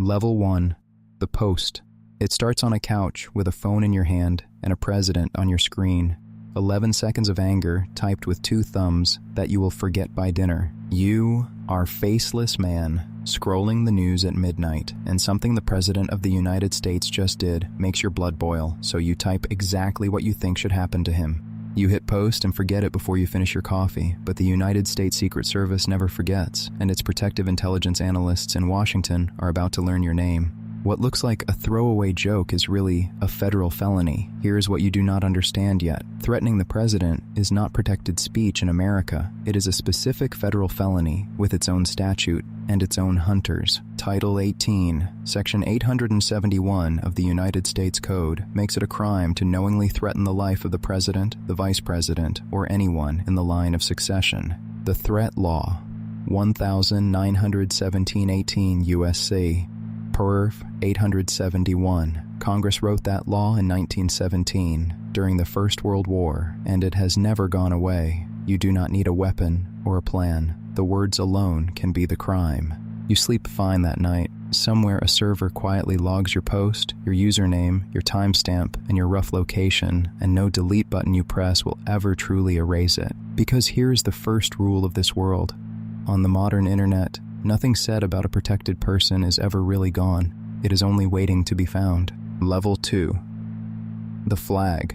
Level 1. The post. It starts on a couch with a phone in your hand and a president on your screen. 11 seconds of anger typed with 2 thumbs that you will forget by dinner. You are faceless man scrolling the news at midnight, and something the President of the United States just did makes your blood boil, so you type exactly what you think should happen to him. You hit post and forget it before you finish your coffee, but the United States Secret Service never forgets, and its protective intelligence analysts in Washington are about to learn your name. What looks like a throwaway joke is really a federal felony. Here's what you do not understand yet. Threatening the president is not protected speech in America. It is a specific federal felony with its own statute and its own hunters. Title 18, Section 871 of the United States Code makes it a crime to knowingly threaten the life of the president, the vice president, or anyone in the line of succession. The Threat Law, 1917-18 U.S.C., Perf. 871. Congress wrote that law in 1917 during the First World War, and it has never gone away. You do not need a weapon or a plan. The words alone can be the crime. You sleep fine that night. Somewhere a server quietly logs your post, your username, your timestamp, and your rough location, and no delete button you press will ever truly erase it. Because here's the first rule of this world. On the modern internet, nothing said about a protected person is ever really gone. It is only waiting to be found. Level 2. The flag.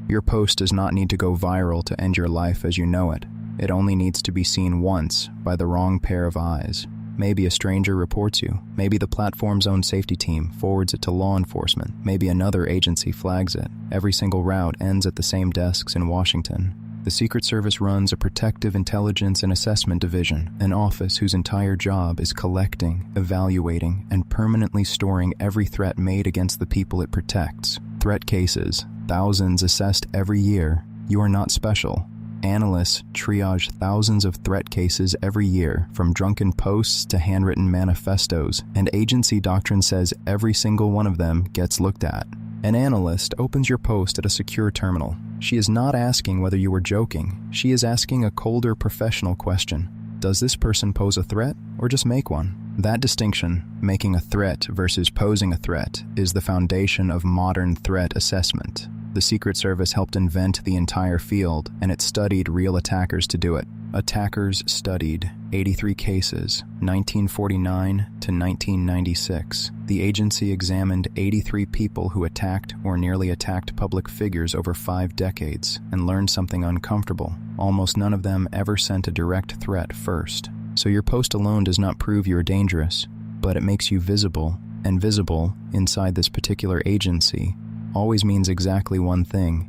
Your post does not need to go viral to end your life as you know it. It only needs to be seen once by the wrong pair of eyes. Maybe a stranger reports you. Maybe the platform's own safety team forwards it to law enforcement. Maybe another agency flags it. Every single route ends at the same desks in Washington. The Secret Service runs a Protective Intelligence and Assessment Division, an office whose entire job is collecting, evaluating, and permanently storing every threat made against the people it protects. Threat cases, thousands assessed every year. You are not special. Analysts triage thousands of threat cases every year, from drunken posts to handwritten manifestos, and agency doctrine says every single one of them gets looked at. An analyst opens your post at a secure terminal. She is not asking whether you were joking. She is asking a colder professional question. Does this person pose a threat or just make one? That distinction, making a threat versus posing a threat, is the foundation of modern threat assessment. The Secret Service helped invent the entire field, and it studied real attackers to do it. Attackers studied 83 cases, 1949 to 1996. The agency examined 83 people who attacked or nearly attacked public figures over 5 decades and learned something uncomfortable. Almost none of them ever sent a direct threat first. So your post alone does not prove you are dangerous, but it makes you visible, and visible inside this particular agency always means exactly one thing.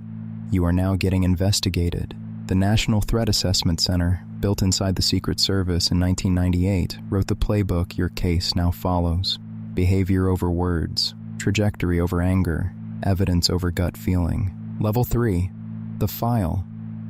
You are now getting investigated. The National Threat Assessment Center, built inside the Secret Service in 1998, wrote the playbook your case now follows. Behavior over words, trajectory over anger, evidence over gut feeling. Level 3. The file.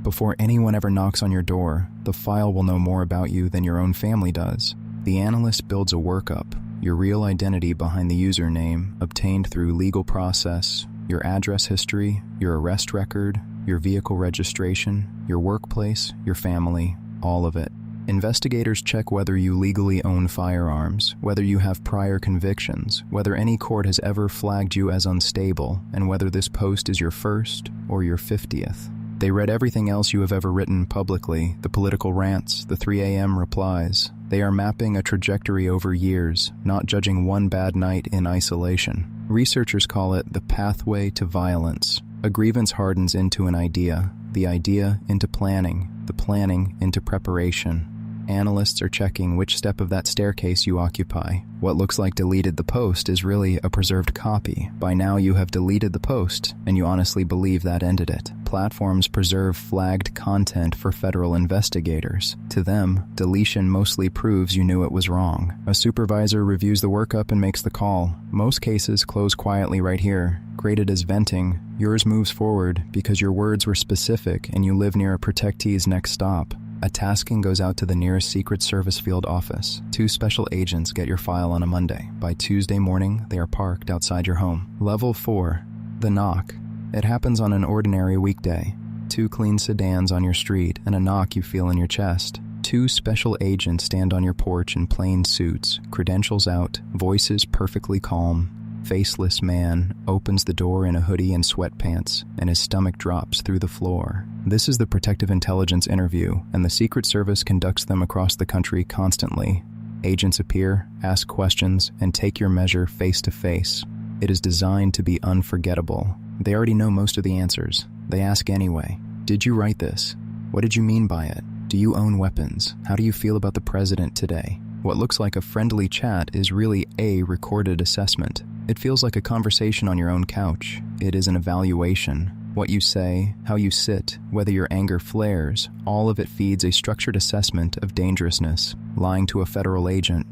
Before anyone ever knocks on your door, the file will know more about you than your own family does. The analyst builds a workup, your real identity behind the username, obtained through legal process, your address history, your arrest record, your vehicle registration, your workplace, your family, all of it. Investigators check whether you legally own firearms, whether you have prior convictions, whether any court has ever flagged you as unstable, and whether this post is your first or your 50th. They read everything else you have ever written publicly, the political rants, the 3 a.m. replies. They are mapping a trajectory over years, not judging one bad night in isolation. Researchers call it the pathway to violence. A grievance hardens into an idea, the idea into planning, the planning into preparation. Analysts are checking which step of that staircase you occupy. What looks like deleted the post is really a preserved copy. By now you have deleted the post, and you honestly believe that ended it. Platforms preserve flagged content for federal investigators. To them, deletion mostly proves you knew it was wrong. A supervisor reviews the workup and makes the call. Most cases close quietly right here. Graded as venting, yours moves forward because your words were specific and you live near a protectee's next stop. A tasking goes out to the nearest Secret Service field office. 2 special agents get your file on a Monday. By Tuesday morning, they are parked outside your home. Level 4. The knock. It happens on an ordinary weekday. 2 clean sedans on your street and a knock you feel in your chest. Two special agents stand on your porch in plain suits, credentials out, voices perfectly calm. Faceless man opens the door in a hoodie and sweatpants, and his stomach drops through the floor. This is the Protective Intelligence interview, and the Secret Service conducts them across the country constantly. Agents appear, ask questions, and take your measure face to face. It is designed to be unforgettable. They already know most of the answers. They ask anyway. Did you write this? What did you mean by it? Do you own weapons? How do you feel about the president today? What looks like a friendly chat is really a recorded assessment. It feels like a conversation on your own couch. It is an evaluation. What you say, how you sit, whether your anger flares, all of it feeds a structured assessment of dangerousness. Lying to a federal agent,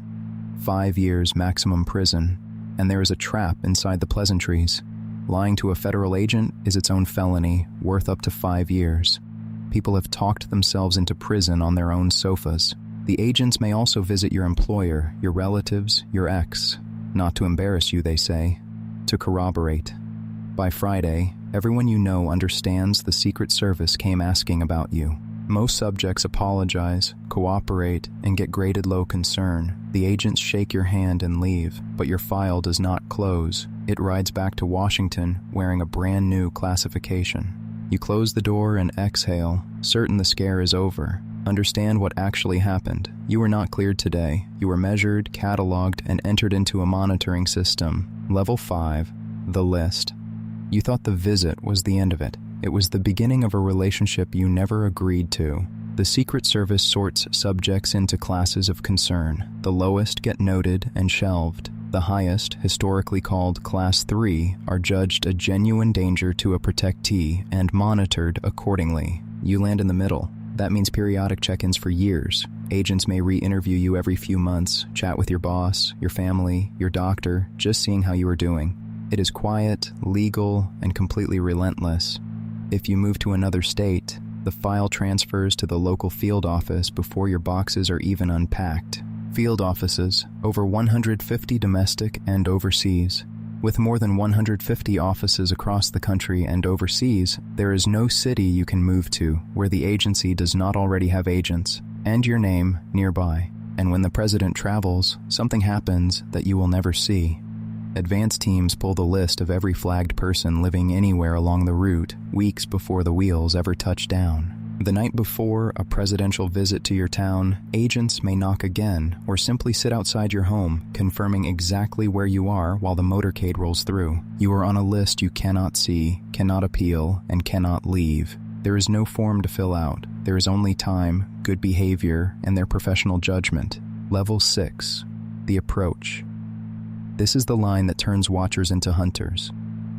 5 years maximum prison, and there is a trap inside the pleasantries. Lying to a federal agent is its own felony, worth up to 5 years. People have talked themselves into prison on their own sofas. The agents may also visit your employer, your relatives, your ex. Not to embarrass you, they say, to corroborate. By Friday, everyone you know understands the Secret Service came asking about you. Most subjects apologize, cooperate, and get graded low concern. The agents shake your hand and leave, but your file does not close. It rides back to Washington wearing a brand new classification. You close the door and exhale, certain the scare is over. Understand what actually happened. You were not cleared today. You were measured, cataloged, and entered into a monitoring system. Level 5, the list. You thought the visit was the end of it. It was the beginning of a relationship you never agreed to. The Secret Service sorts subjects into classes of concern. The lowest get noted and shelved. The highest, historically called Class 3, are judged a genuine danger to a protectee and monitored accordingly. You land in the middle. That means periodic check-ins for years. Agents may re-interview you every few months, chat with your boss, your family, your doctor, just seeing how you are doing. It is quiet, legal, and completely relentless. If you move to another state, the file transfers to the local field office before your boxes are even unpacked. Field offices, over 150 domestic and overseas. With more than 150 offices across the country and overseas, there is no city you can move to where the agency does not already have agents, and your name nearby. And when the president travels, something happens that you will never see. Advanced teams pull the list of every flagged person living anywhere along the route weeks before the wheels ever touch down. The night before a presidential visit to your town, agents may knock again or simply sit outside your home, confirming exactly where you are while the motorcade rolls through. You are on a list you cannot see, cannot appeal, and cannot leave. There is no form to fill out. There is only time, good behavior, and their professional judgment. Level 6. The approach. This is the line that turns watchers into hunters.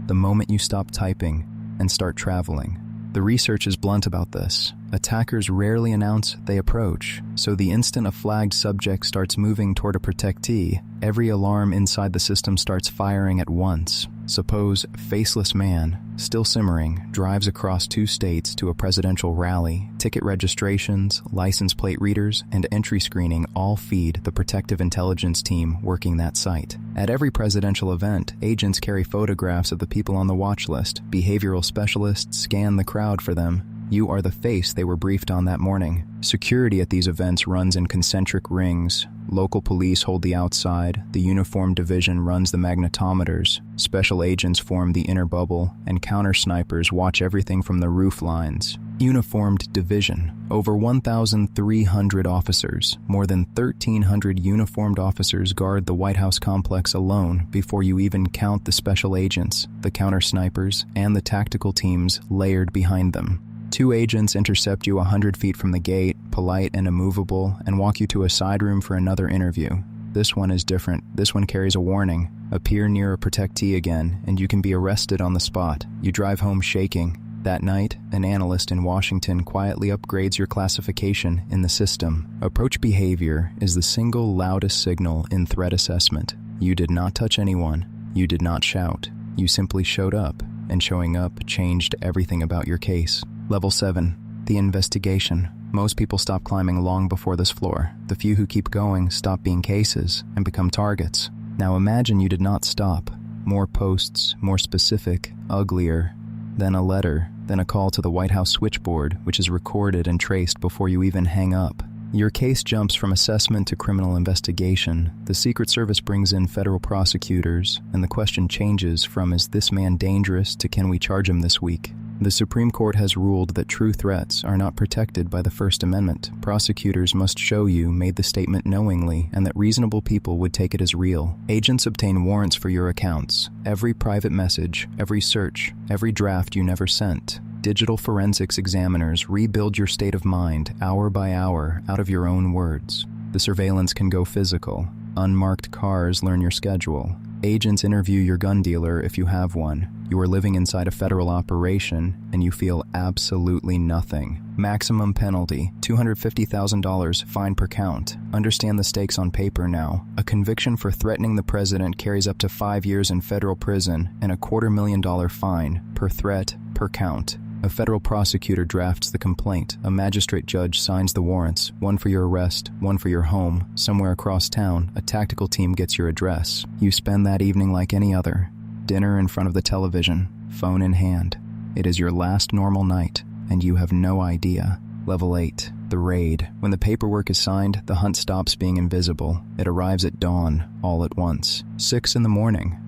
The moment you stop typing and start traveling. The research is blunt about this. Attackers rarely announce they approach, so the instant a flagged subject starts moving toward a protectee, every alarm inside the system starts firing at once. Suppose faceless man, still simmering, drives across 2 states to a presidential rally. Ticket registrations, license plate readers, and entry screening all feed the Protective Intelligence team working that site. At every presidential event, agents carry photographs of the people on the watch list. Behavioral specialists scan the crowd for them. You are the face they were briefed on that morning. Security at these events runs in concentric rings. Local police hold the outside, the uniformed division runs the magnetometers, special agents form the inner bubble, and counter-snipers watch everything from the roof lines. Uniformed division. Over 1,300 officers, more than 1,300 uniformed officers guard the White House complex alone before you even count the special agents, the counter-snipers, and the tactical teams layered behind them. 2 agents intercept you 100 feet from the gate, polite and immovable, and walk you to a side room for another interview. This one is different. This one carries a warning. Appear near a protectee again, and you can be arrested on the spot. You drive home shaking. That night, an analyst in Washington quietly upgrades your classification in the system. Approach behavior is the single loudest signal in threat assessment. You did not touch anyone. You did not shout. You simply showed up, and showing up changed everything about your case. Level 7. The investigation. Most people stop climbing long before this floor. The few who keep going stop being cases and become targets. Now imagine you did not stop. More posts, more specific, uglier. Then a letter, then a call to the White House switchboard, which is recorded and traced before you even hang up. Your case jumps from assessment to criminal investigation. The Secret Service brings in federal prosecutors, and the question changes from "is this man dangerous" to "can we charge him this week?" The Supreme Court has ruled that true threats are not protected by the First Amendment. Prosecutors must show you made the statement knowingly and that reasonable people would take it as real. Agents obtain warrants for your accounts. Every private message, every search, every draft you never sent. Digital forensics examiners rebuild your state of mind hour by hour out of your own words. The surveillance can go physical. Unmarked cars learn your schedule. Agents interview your gun dealer if you have one. You are living inside a federal operation and you feel absolutely nothing. Maximum penalty, $250,000 fine per count. Understand the stakes on paper now. A conviction for threatening the president carries up to 5 years in federal prison and a $250,000 fine per threat per count. A federal prosecutor drafts the complaint. A magistrate judge signs the warrants, one for your arrest, one for your home. Somewhere across town, a tactical team gets your address. You spend that evening like any other. Dinner in front of the television, phone in hand. It is your last normal night, and you have no idea. Level 8, the raid. When the paperwork is signed, the hunt stops being invisible. It arrives at dawn, all at once. 6 in the morning.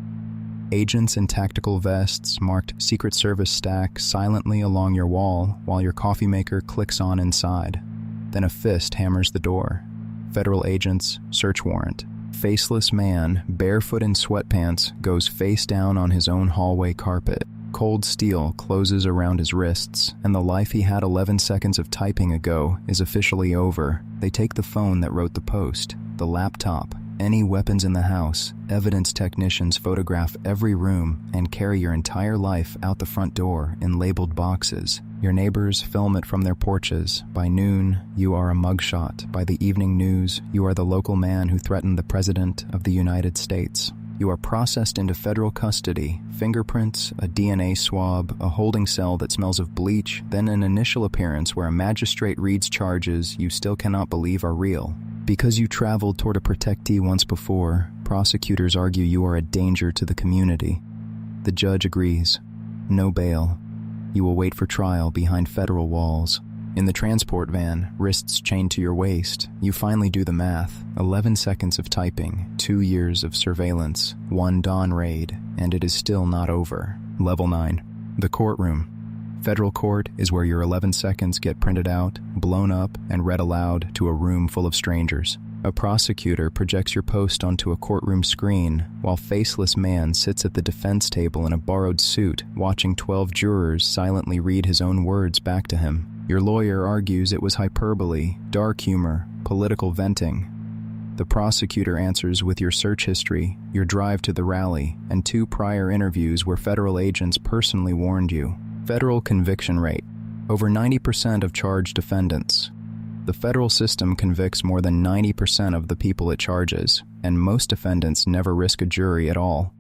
Agents in tactical vests, marked Secret Service stack silently along your wall while your coffee maker clicks on inside. Then a fist hammers the door. Federal agents, search warrant. Faceless man, barefoot in sweatpants, goes face down on his own hallway carpet. Cold steel closes around his wrists, and the life he had 11 seconds of typing ago is officially over. They take the phone that wrote the post, the laptop, any weapons in the house. Evidence technicians photograph every room and carry your entire life out the front door in labeled boxes. Your neighbors film it from their porches. By noon, you are a mugshot. By the evening news, you are the local man who threatened the President of the United States. You are processed into federal custody. Fingerprints, a DNA swab, a holding cell that smells of bleach, then an initial appearance where a magistrate reads charges you still cannot believe are real. Because you traveled toward a protectee once before, prosecutors argue you are a danger to the community. The judge agrees. No bail. You will wait for trial behind federal walls. In the transport van, wrists chained to your waist, you finally do the math. 11 seconds of typing, 2 years of surveillance, 1 dawn raid, and it is still not over. Level 9. The courtroom. Federal court is where your 11 seconds get printed out, blown up, and read aloud to a room full of strangers. A prosecutor projects your post onto a courtroom screen, while faceless man sits at the defense table in a borrowed suit, watching 12 jurors silently read his own words back to him. Your lawyer argues it was hyperbole, dark humor, political venting. The prosecutor answers with your search history, your drive to the rally, and 2 prior interviews where federal agents personally warned you. Federal conviction rate. Over 90% of charged defendants. The federal system convicts more than 90% of the people it charges, and most defendants never risk a jury at all.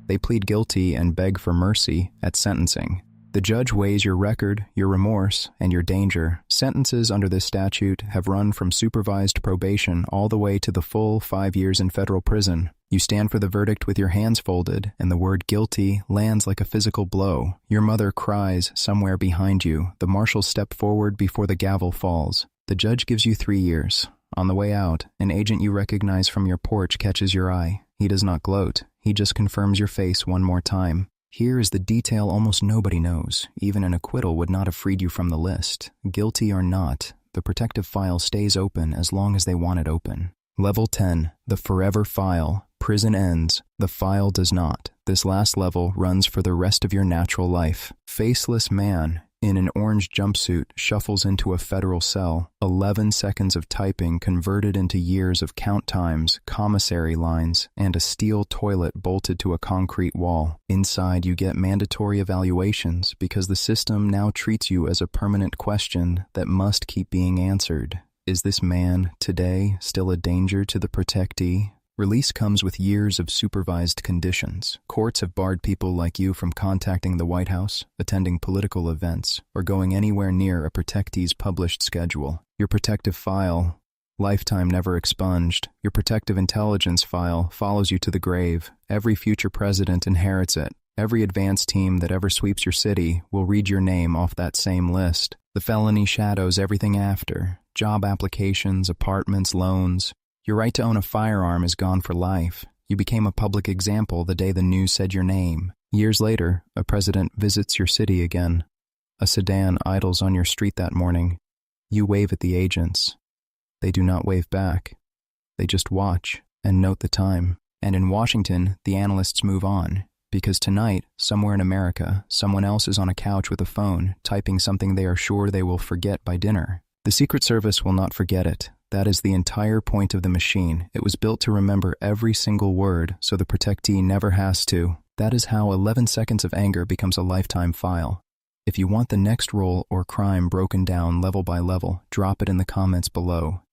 They plead guilty and beg for mercy at sentencing. The judge weighs your record, your remorse, and your danger. Sentences under this statute have run from supervised probation all the way to the full 5 years in federal prison. You stand for the verdict with your hands folded, and the word guilty lands like a physical blow. Your mother cries somewhere behind you. The marshals step forward before the gavel falls. The judge gives you 3 years. On the way out, an agent you recognize from your porch catches your eye. He does not gloat. He just confirms your face one more time. Here is the detail almost nobody knows. Even an acquittal would not have freed you from the list. Guilty or not, the protective file stays open as long as they want it open. Level 10, the forever file. Prison ends. The file does not. This last level runs for the rest of your natural life. Faceless man in an orange jumpsuit shuffles into a federal cell. 11 seconds of typing converted into years of count times, commissary lines, and a steel toilet bolted to a concrete wall. Inside, you get mandatory evaluations because the system now treats you as a permanent question that must keep being answered. Is this man, today, still a danger to the protectee? Release comes with years of supervised conditions. Courts have barred people like you from contacting the White House, attending political events, or going anywhere near a protectee's published schedule. Your protective file, lifetime never expunged. Your protective intelligence file follows you to the grave. Every future president inherits it. Every advance team that ever sweeps your city will read your name off that same list. The felony shadows everything after: job applications, apartments, loans. Your right to own a firearm is gone for life. You became a public example the day the news said your name. Years later, a president visits your city again. A sedan idles on your street that morning. You wave at the agents. They do not wave back. They just watch and note the time. And in Washington, the analysts move on, because tonight, somewhere in America, someone else is on a couch with a phone, typing something they are sure they will forget by dinner. The Secret Service will not forget it. That is the entire point of the machine. It was built to remember every single word, so the protectee never has to. That is how 11 seconds of anger becomes a lifetime file. If you want the next role or crime broken down level by level, drop it in the comments below.